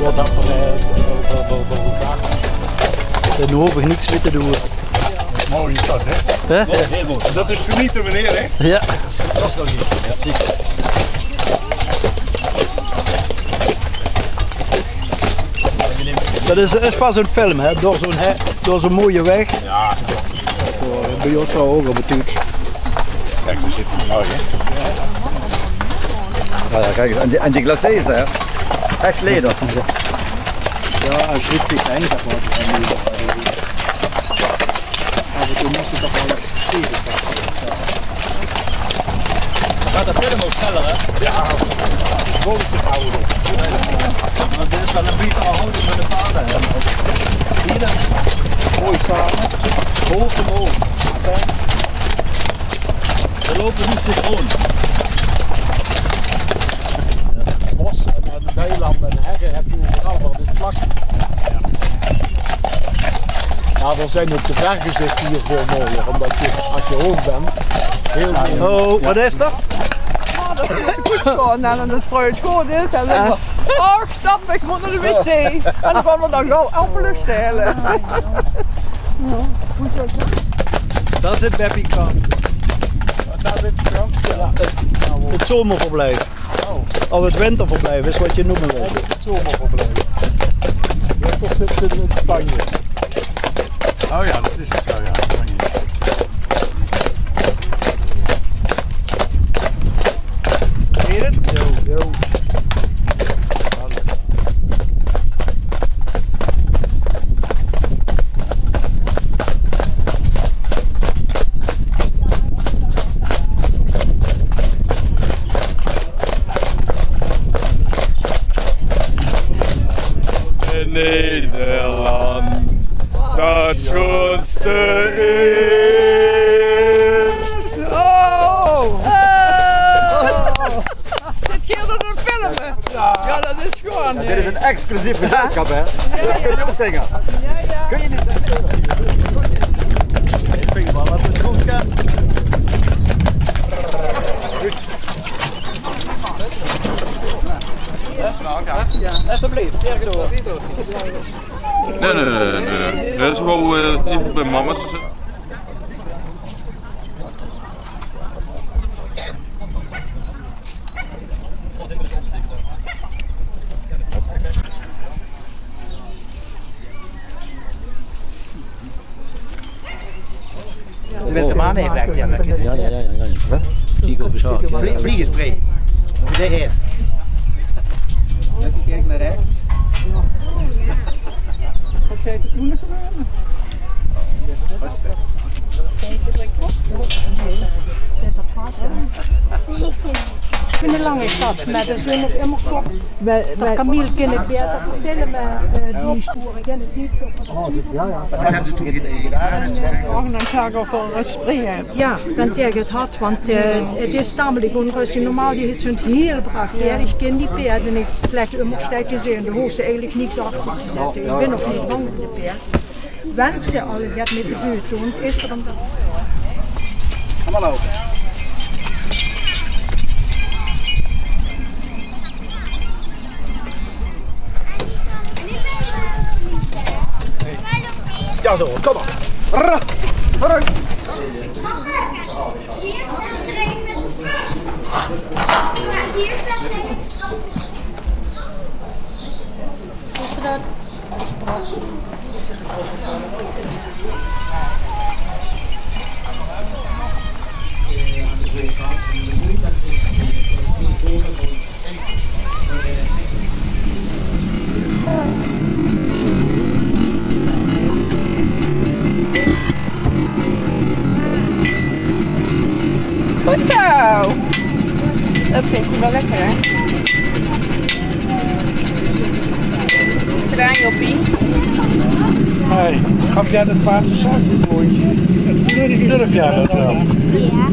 Wat dat voor daar hoef ik niks mee te doen. Mooi is dat, hè? Heel goed. Dat is genieten, meneer, hè? Ja. Dat is nog niet. Dat is pas een film, hè? Door zo'n mooie weg. Ja. Bij ons zo ook op het toets. Kijk, we zitten mooi, hè? Ja, kijk eens. En die glacés, hè? Echt leder. Ja, als je het ziet, hè? Af en toe moest je toch wel eens even. Gaat de film ook sneller, hè? Ja, het is gewoon te houden. Maar dit is wel een beetje houden met de paarden. Zie je dat? Mooi samen. Hoog omhoog. We lopen niet te gewoon. Bos en weiland en heggen heb je overal, maar het is vlak. Ja, dan zijn ook de vergezichten hier veel mooier, omdat je, als je hoog bent, heel mooi. Oh, wat is dat? Dat is goed gewoon en het fruit goed is. En dan zeggen we, oh stap, ik moet naar de wc. En dan gaan we dan gauw appelen stelen. Daar zit Beppie Krant. Daar zit de krant. Ja. Het zomerverblijf. Of het winterverblijf is wat je noemen wil. Het zomerverblijf. Winter zit ze in Spanje. Oh ja, dat is het zo, ja. Zie je het? Jo. In Nederland, dat schoonste is. Oh! Zit je hier een filmen? Ja, dat is gewoon. Dit is een exclusief gezelschap, hè? Dat kun je ook zingen. Ja. Kun je niet zeggen? Ik vind wel dat het goed gaat. Alsjeblieft, Dirk door. Nee. Dat is gewoon even bij mama's. Je wilt hem aannemen, ja. Ja. Kijk op de zaak. Vliegenspray. Dit heet. Kijk naar rechts. Kijk, het moet nog gebeuren. Zet dat vast. Ik vind het lang is dat, maar dat is nog helemaal kort. Dat Camille kan ik beter vertellen, maar die stoer, ik ken het niet. Wat hebben ze toen gedaan? En dan ga ik over springen. Ja, dan tegen het hart, want het is tamelijk onrustig. Normaal die het zo'n heel bracht. Ik ken die paard en ik vlecht immer steeds in. Daar hoeft ze eigenlijk niks achter te zetten. Ik ben nog niet bang voor de paard. Wens ze al het met de buurt doen, is er dan dat. Kom maar lopen. Ja zo, kom maar. Goed zo! Dat vind ik wel lekker, hè? Gedaan, Joppie. Hey, gaf jij dat paard een zakje? Durf jij dat wel? Ja.